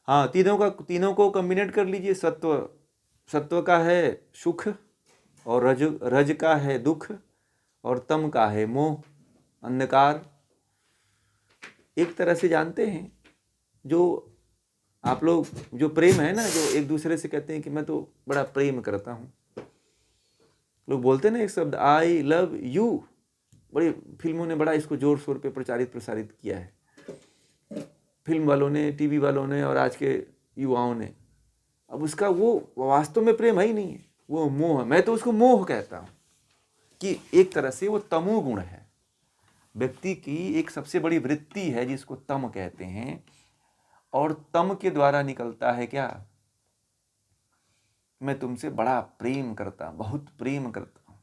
हाँ, तीनों को कम्बिनेट कर लीजिए। सत्व का है सुख, और रज का है दुख, और तम का है मोह, अंधकार। एक तरह से जानते हैं, जो आप लोग जो प्रेम है ना, जो एक दूसरे से कहते हैं कि मैं तो बड़ा प्रेम करता हूँ, लोग बोलते हैं ना एक शब्द, आई लव यू। बड़ी फिल्मों ने बड़ा इसको जोर शोर पे प्रसारित किया है, फिल्म वालों ने, टीवी वालों ने, और आज के युवाओं ने। अब उसका वो वास्तव में प्रेम है ही नहीं है, वो मोह है। मैं तो उसको मोह कहता हूँ कि एक तरह से वो तमोगुण है। व्यक्ति की एक सबसे बड़ी वृत्ति है जिसको तम कहते हैं, और तम के द्वारा निकलता है क्या, मैं तुमसे बड़ा प्रेम करता हूं, बहुत प्रेम करता हूं।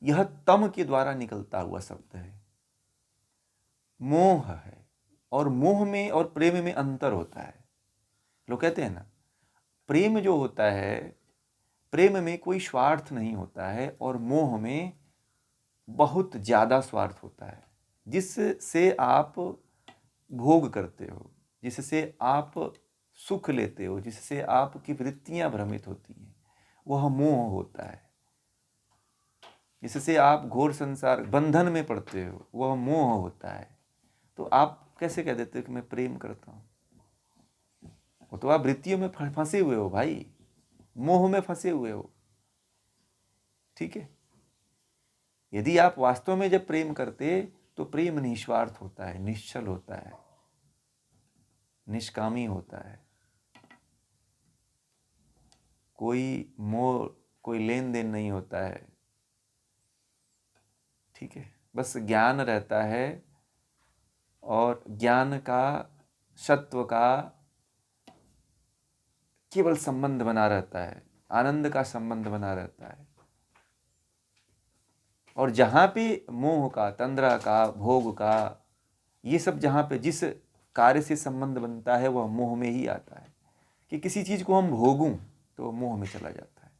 यह तम के द्वारा निकलता हुआ शब्द है, मोह है। और मोह में और प्रेम में अंतर होता है। लोग कहते हैं ना, प्रेम जो होता है, प्रेम में कोई स्वार्थ नहीं होता है, और मोह में बहुत ज्यादा स्वार्थ होता है, जिससे आप भोग करते हो, जिससे आप सुख लेते हो, जिससे आपकी वृत्तियां भ्रमित होती हैं, वह मोह होता है। जिससे आप घोर संसार बंधन में पड़ते हो, वह मोह होता है। तो आप कैसे कह देते हो कि मैं प्रेम करता हूं? वो तो आप वृत्तियों में फंसे हुए हो भाई, मोह में फंसे हुए हो। ठीक है। यदि आप वास्तव में जब प्रेम करते, तो प्रेम निस्वार्थ होता है, निश्चल होता है, निष्कामी होता है। कोई मोह, कोई लेन देन नहीं होता है। ठीक है। बस ज्ञान रहता है, और ज्ञान का, सत्व का केवल संबंध बना रहता है, आनंद का संबंध बना रहता है। और जहां पे मोह का, तंद्रा का, भोग का, ये सब जहां पे जिस कार्य से संबंध बनता है, वह मोह में ही आता है। कि किसी चीज को हम भोगूं तो मोह में चला जाता है।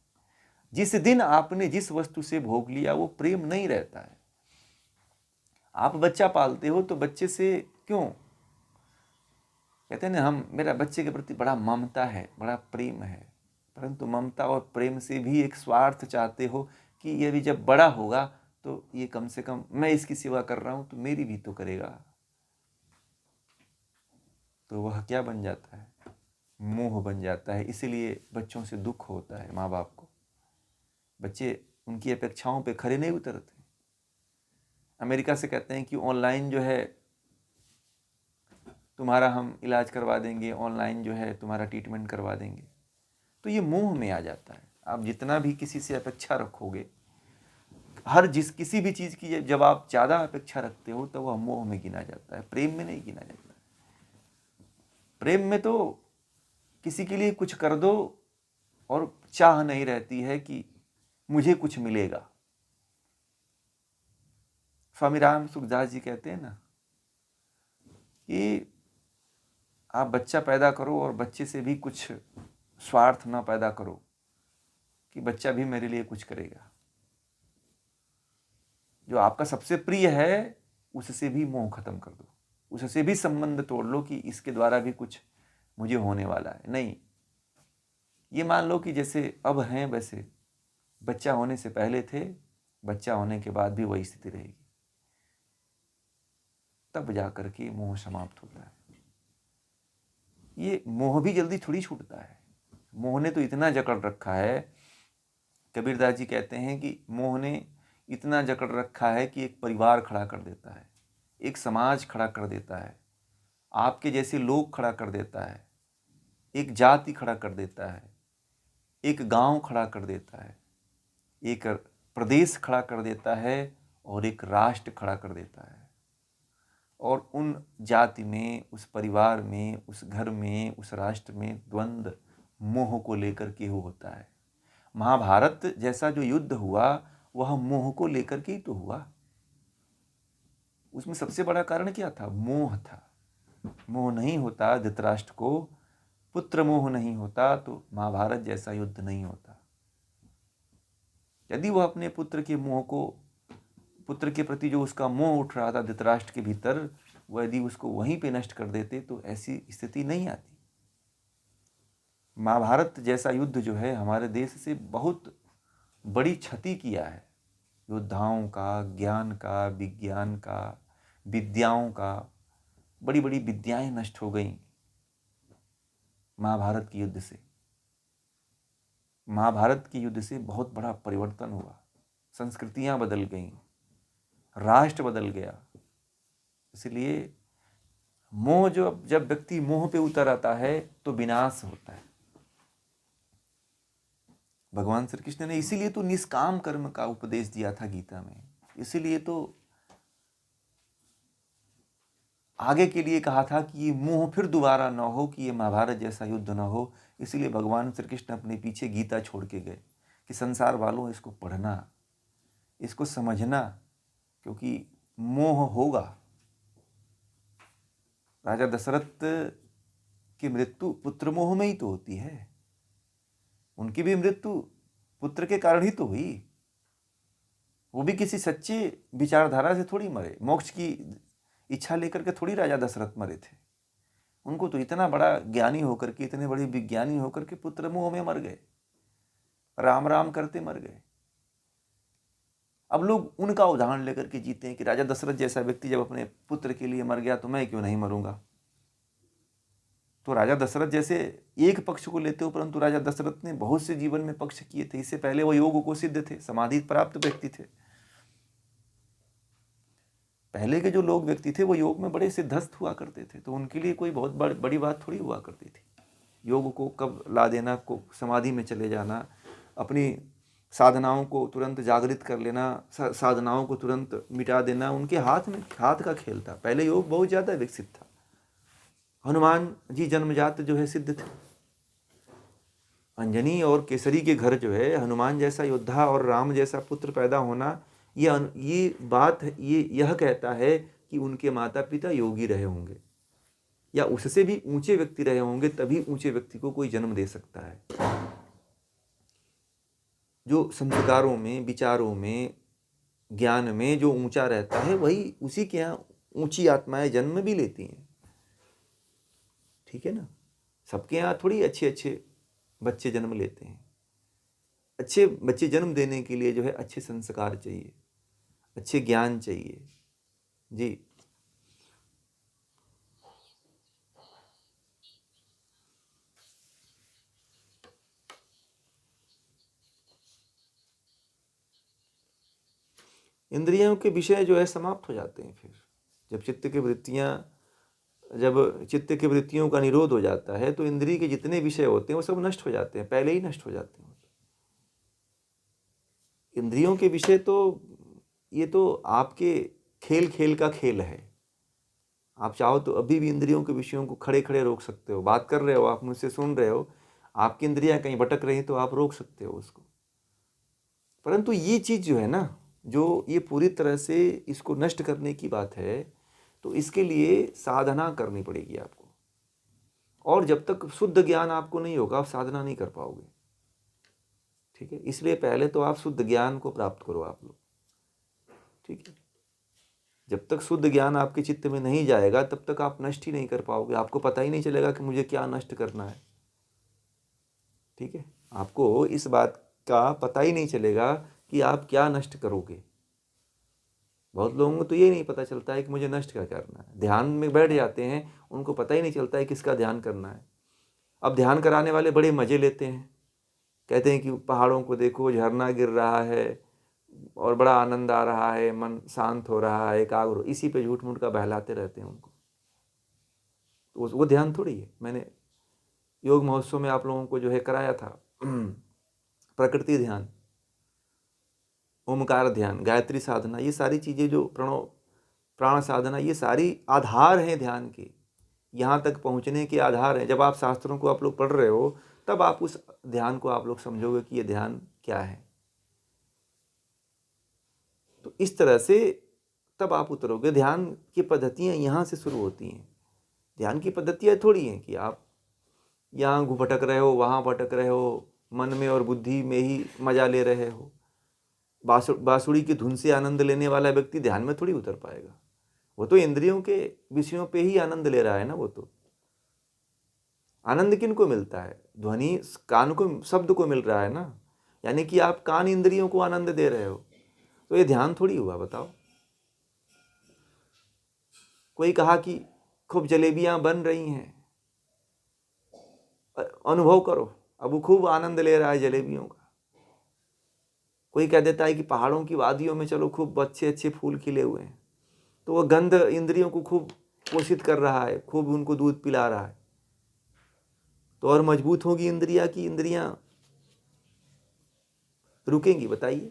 जिस दिन आपने जिस वस्तु से भोग लिया, वो प्रेम नहीं रहता है। आप बच्चा पालते हो तो बच्चे से क्यों कहते हैं ना, हम, मेरा बच्चे के प्रति बड़ा ममता है, बड़ा प्रेम है, परंतु ममता और प्रेम से भी एक स्वार्थ चाहते हो कि ये भी जब बड़ा होगा तो ये कम से कम, मैं इसकी सेवा कर रहा हूं तो मेरी भी तो करेगा। तो वह क्या बन जाता है, मोह बन जाता है। इसीलिए बच्चों से दुख होता है माँ बाप को। बच्चे उनकी अपेक्षाओं पे खरे नहीं उतरते। अमेरिका से कहते हैं कि ऑनलाइन जो है तुम्हारा हम इलाज करवा देंगे, ऑनलाइन जो है तुम्हारा ट्रीटमेंट करवा देंगे। तो ये मोह में आ जाता है। आप जितना भी किसी से अपेक्षा रखोगे, किसी भी चीज की जब आप ज्यादा अपेक्षा रखते हो, तो वह मोह में गिना जाता है, प्रेम में नहीं गिना जाता। प्रेम में तो किसी के लिए कुछ कर दो, और चाह नहीं रहती है कि मुझे कुछ मिलेगा। स्वामी राम सुखदास जी कहते हैं ना कि आप बच्चा पैदा करो, और बच्चे से भी कुछ स्वार्थ ना पैदा करो कि बच्चा भी मेरे लिए कुछ करेगा। जो आपका सबसे प्रिय है, उससे भी मोह खत्म कर दो, उससे भी संबंध तोड़ लो कि इसके द्वारा भी कुछ मुझे होने वाला है। नहीं, ये मान लो कि जैसे अब हैं वैसे बच्चा होने से पहले थे, बच्चा होने के बाद भी वही स्थिति रहेगी। तब जाकर के मोह समाप्त होता है। ये मोह भी जल्दी थोड़ी छूटता है। मोह ने तो इतना जकड़ रखा है, कबीरदास जी कहते हैं कि मोह ने इतना जकड़ रखा है कि एक परिवार खड़ा कर देता है, एक समाज खड़ा कर देता है, आपके जैसे लोग खड़ा कर देता है, एक जाति खड़ा कर देता है, एक गांव खड़ा कर देता है, एक प्रदेश खड़ा कर देता है, और एक राष्ट्र खड़ा कर देता है। और उन जाति में, उस परिवार में, उस घर में, उस राष्ट्र में द्वंद्व मोह को लेकर के होता है। महाभारत जैसा जो युद्ध हुआ, वह मोह को लेकर के ही तो हुआ। उसमें सबसे बड़ा कारण क्या था? मोह था। मोह नहीं होता धृतराष्ट्र को, पुत्र मोह नहीं होता, तो महाभारत जैसा युद्ध नहीं होता। यदि वह अपने पुत्र के प्रति जो उसका मोह उठ रहा था धृतराष्ट्र के भीतर, वो यदि उसको वहीं पे नष्ट कर देते तो ऐसी स्थिति नहीं आती। महाभारत जैसा युद्ध जो है हमारे देश से बहुत बड़ी क्षति किया है, योद्धाओं का, ज्ञान का, विज्ञान का, विद्याओं का, बड़ी बड़ी विद्याएं नष्ट हो गई महाभारत के युद्ध से। महाभारत के युद्ध से बहुत बड़ा परिवर्तन हुआ, संस्कृतियां बदल गईं, राष्ट्र बदल गया। इसलिए मोह जब व्यक्ति मोह पे उतर आता है तो विनाश होता है। भगवान श्री कृष्ण ने इसीलिए तो निष्काम कर्म का उपदेश दिया था गीता में, इसीलिए तो आगे के लिए कहा था कि ये मोह फिर दोबारा न हो, कि ये महाभारत जैसा युद्ध न हो। इसीलिए भगवान श्री कृष्ण अपने पीछे गीता छोड़ के गए कि संसार वालों इसको पढ़ना, इसको समझना, क्योंकि मोह होगा। राजा दशरथ की मृत्यु पुत्र मोह में ही तो होती है, उनकी भी मृत्यु पुत्र के कारण ही तो हुई। वो भी किसी सच्चे विचारधारा से थोड़ी मरे, मोक्ष की इच्छा लेकर के थोड़ी राजा दशरथ मरे थे। उनको तो इतना बड़ा ज्ञानी होकर के, इतने बड़े विज्ञानी होकर के पुत्र मोह में मर गए, राम राम करते मर गए। अब लोग उनका उदाहरण लेकर के जीते हैं कि राजा दशरथ जैसा व्यक्ति जब अपने पुत्र के लिए मर गया तो मैं क्यों नहीं मरूंगा। तो राजा दशरथ जैसे एक पक्ष को लेते हो, परंतु राजा दशरथ ने बहुत से जीवन में पक्ष किए थे। इससे पहले वो योग को सिद्ध थे, समाधि प्राप्त व्यक्ति थे। पहले के जो लोग व्यक्ति थे वो योग में बड़े सिद्धस्थ हुआ करते थे, तो उनके लिए कोई बहुत बड़ी बात थोड़ी हुआ करती थी। योग को कब ला देना, को समाधि में चले जाना, अपनी साधनाओं को तुरंत जागृत कर लेना, साधनाओं को तुरंत मिटा देना, उनके हाथ का खेल था। पहले योग बहुत ज़्यादा विकसित था। हनुमान जी जन्मजात जो है सिद्ध थे। अंजनी और केसरी के घर जो है हनुमान जैसा योद्धा और राम जैसा पुत्र पैदा होना, ये बात यह कहता है कि उनके माता पिता योगी रहे होंगे या उससे भी ऊंचे व्यक्ति रहे होंगे, तभी ऊंचे व्यक्ति को कोई जन्म दे सकता है। जो संस्कारों में, विचारों में, ज्ञान में जो ऊंचा रहता है वही उसी के यहाँ ऊंची आत्माएं जन्म भी लेती हैं। ठीक है ना। सबके यहाँ थोड़ी अच्छे बच्चे जन्म लेते हैं। अच्छे बच्चे जन्म देने के लिए जो है अच्छे संस्कार चाहिए, अच्छे ज्ञान चाहिए। जी इंद्रियों के विषय जो है समाप्त हो जाते हैं। फिर जब चित्त की वृत्तियों का निरोध हो जाता है तो इंद्रिय के जितने विषय होते हैं वो सब नष्ट हो जाते हैं, पहले ही नष्ट हो जाते हैं। इंद्रियों के विषय तो ये तो आपके खेल का खेल है। आप चाहो तो अभी भी इंद्रियों के विषयों को खड़े खड़े रोक सकते हो। बात कर रहे हो, आप मुझसे सुन रहे हो, आपकी इंद्रियां कहीं भटक रही तो आप रोक सकते हो उसको। परंतु ये चीज़ जो है ना, जो ये पूरी तरह से इसको नष्ट करने की बात है, तो इसके लिए साधना करनी पड़ेगी आपको। और जब तक शुद्ध ज्ञान आपको नहीं होगा आप साधना नहीं कर पाओगे। ठीक है, इसलिए पहले तो आप शुद्ध ज्ञान को प्राप्त करो आप लोग। ठीक है, जब तक शुद्ध ज्ञान आपके चित्त में नहीं जाएगा तब तक आप नष्ट ही नहीं कर पाओगे। आपको पता ही नहीं चलेगा कि मुझे क्या नष्ट करना है। ठीक है, आपको इस बात का पता ही नहीं चलेगा कि आप क्या नष्ट करोगे। बहुत लोगों को तो ये नहीं पता चलता है कि मुझे नष्ट क्या करना है। ध्यान में बैठ जाते हैं, उनको पता ही नहीं चलता है किसका ध्यान करना है। अब ध्यान कराने वाले बड़े मज़े लेते हैं, कहते हैं कि पहाड़ों को देखो, झरना गिर रहा है और बड़ा आनंद आ रहा है, मन शांत हो रहा है, एकाग्र। इसी पे झूठ मूठ का बहलाते रहते हैं उनको। तो वो ध्यान थोड़ी है। मैंने योग महोत्सव में आप लोगों को जो है कराया था प्रकृति ध्यान, ओमकार ध्यान, गायत्री साधना, ये सारी चीज़ें जो प्राण साधना, ये सारी आधार हैं ध्यान के, यहाँ तक पहुँचने के आधार हैं। जब आप शास्त्रों को आप लोग पढ़ रहे हो तब आप उस ध्यान को आप लोग समझोगे कि ये ध्यान क्या है। तो इस तरह से तब आप उतरोगे। ध्यान की पद्धतियाँ यहाँ से शुरू होती हैं। ध्यान की पद्धतियाँ थोड़ी हैं कि आप यहाँ भटक रहे हो, वहाँ भटक रहे हो, मन में और बुद्धि में ही मजा ले रहे हो। बांसुरी की धुन से आनंद लेने वाला व्यक्ति ध्यान में थोड़ी उतर पाएगा। वो तो इंद्रियों के विषयों पे ही आनंद ले रहा है ना। वो तो आनंद किन को मिलता है? ध्वनि कान को, शब्द को मिल रहा है ना। यानी कि आप कान इंद्रियों को आनंद दे रहे हो, तो ये ध्यान थोड़ी हुआ, बताओ। कोई कहा कि खूब जलेबियां बन रही हैं, अनुभव करो, अब वो खूब आनंद ले रहा है जलेबियों का। कोई कह देता है कि पहाड़ों की वादियों में चलो, खूब अच्छे अच्छे फूल खिले हुए हैं, तो वह गंध इंद्रियों को खूब पोषित कर रहा है, खूब उनको दूध पिला रहा है, तो और मजबूत होगी इंद्रिया की इंद्रियां रुकेंगी? बताइए।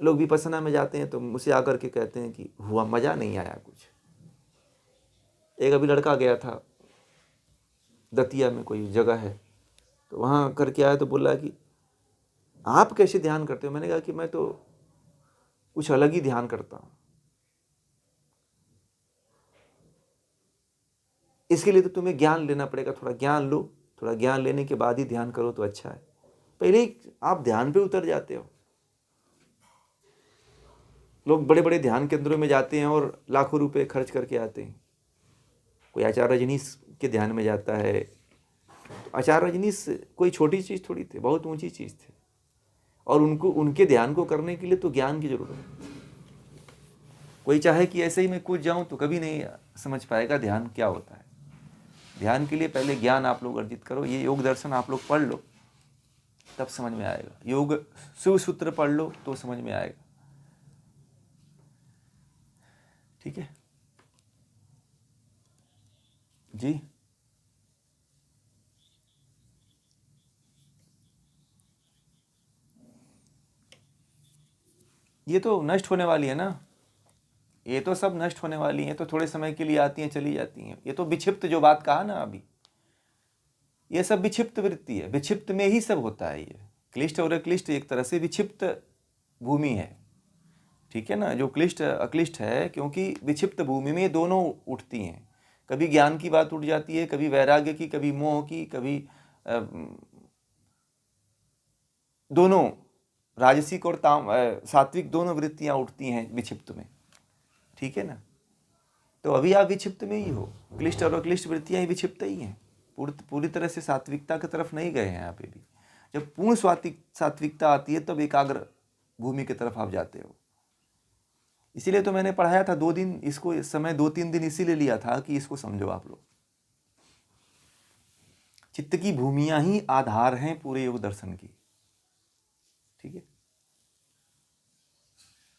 लोग विपස්සना में जाते हैं तो मुझसे आकर के कहते हैं कि हुआ मजा नहीं आया कुछ। एक अभी लड़का गया था, दतिया में कोई जगह है, तो वहाँ करके आया तो बोला कि आप कैसे ध्यान करते हो? मैंने कहा कि मैं तो कुछ अलग ही ध्यान करता हूँ। इसके लिए तो तुम्हें ज्ञान लेना पड़ेगा, थोड़ा ज्ञान लो, थोड़ा ज्ञान लेने के बाद ही ध्यान करो तो अच्छा है। पहले ही आप ध्यान पे उतर जाते हो। लोग बड़े बड़े ध्यान केंद्रों में जाते हैं और लाखों रुपए खर्च करके आते हैं। कोई आचार्य रजनीश के ध्यान में जाता है, तो आचार्य रजनीश कोई छोटी चीज़ थोड़ी थे, बहुत ऊंची चीज़ थे, और उनको उनके ध्यान को करने के लिए तो ज्ञान की जरूरत है। कोई चाहे कि ऐसे ही मैं कूद जाऊं तो कभी नहीं समझ पाएगा ध्यान क्या होता है। ध्यान के लिए पहले ज्ञान आप लोग अर्जित करो। ये योग दर्शन आप लोग पढ़ लो, तब समझ में आएगा। योग शिव सूत्र पढ़ लो तो समझ में आएगा। ठीक है जी। ये तो नष्ट होने वाली है ना, ये तो सब नष्ट होने वाली हैं। तो थोड़े समय के लिए आती हैं, चली जाती हैं। ये तो विक्षिप्त जो बात कहा ना अभी, ये सब विक्षिप्त वृत्ति है। विक्षिप्त में ही सब होता है। ये क्लिष्ट और अक्लिष्ट एक तरह से विक्षिप्त भूमि है। ठीक है ना, जो क्लिष्ट अक्लिष्ट है, क्योंकि विक्षिप्त भूमि में दोनों उठती हैं। कभी ज्ञान की बात उठ जाती है, कभी वैराग्य की, कभी मोह की, कभी दोनों राजसिक और सात्विक दोनों वृत्तियां उठती हैं विक्षिप्त में। ठीक है ना, तो अभी आप विक्षिप्त में ही हो। क्लिष्ट और अक्लिष्ट वृत्तियां ही विक्षिप्त ही हैं, पूरी तरह से सात्विकता की तरफ नहीं गए हैं आप भी। जब पूर्ण सात्विकता आती है तब एकाग्र भूमि की तरफ आप जाते हो। इसीलिए तो मैंने पढ़ाया था 2 दिन इसको, इस समय 2-3 दिन इसीलिए लिया था कि इसको समझो आप लोग। चित्त की भूमियां ही आधार हैं पूरे योग दर्शन की। ठीक है।